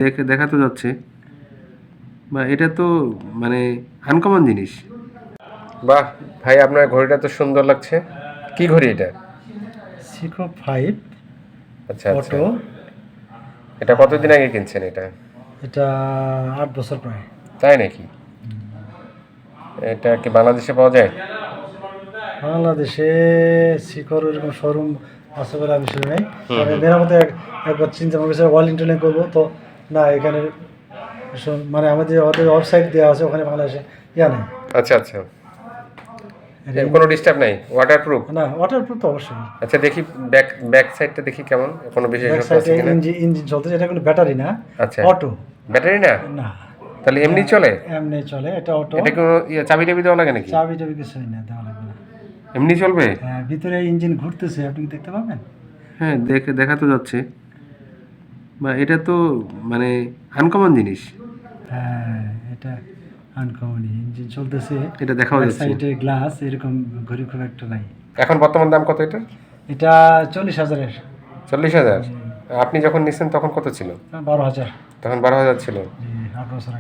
দেখা তো যাচ্ছে, বা এটা তো মানে আনকমন জিনিস। বাহ ভাই, আপনার ঘড়িটা তো সুন্দর লাগছে। কি ঘড়ি এটা? সিকো 5 আচ্ছা আচ্ছা, অটো। এটা কতদিন আগে কিনছেন এটা? এটা 8 বছর প্রায়। তাই নাকি? এটা কি বাংলাদেশে পাওয়া যায়? বাংলাদেশে সিকোর এরকম শোরুম আছে বলে আমি শুনি নাই। হুম মানে হুম। মেরামতে একবার চিন্তা করেছে ওয়ালিং টোলিং করবো তো, না এখানে মানে আমাদের ওদের ওয়েবসাইট দেওয়া আছে, ওখানে বাংলাদেশে ইয়া নেই। আচ্ছা আচ্ছা, কোনো ডিস্টার্ব নাই, ওয়াটারপ্রুফ? না, ওয়াটারপ্রুফ তো অবশ্যই। আচ্ছা দেখি, ব্যাক ব্যাক সাইডটা দেখি কেমন, কোনো ব্যাক বিশেষত্ব আছে সাইডে কিনা। ইঞ্জিন চলতেছে, এটা কোনো ব্যাটারি না, আচ্ছা, অটো। ব্যাটারি না? না, তাহলে এটা এমনি চলে? এমনি চলে, এটা অটো। এটা কোনো চাবি টাবি দেওয়া লাগে নাকি? চাবি টাবি কিছুই না, দেওয়া লাগবে না। এমনি চলবে? হ্যাঁ, ভিতরে ইঞ্জিন ঘুরতেছে, আপনি কি দেখতে পাবেন? হ্যাঁ, দেখা তো যাচ্ছে, বা এটা তো মানে আনকমন জিনিস। হ্যাঁ, এটা আনকমন, ইঞ্জিন চলতেছে। এটা দেখাও ব্যাক যাচ্ছে। সাইডে গ্লাস, এরকম ঘড়ি খুব একটা নাই। এখন বর্তমান দাম কত এটা? এটা 40,000-এর। 40,000? আপনি যখন নিছেন তখন কত ছিল? 12,000। তখন 12,000 ছিল। জি, 8 বছর আগে।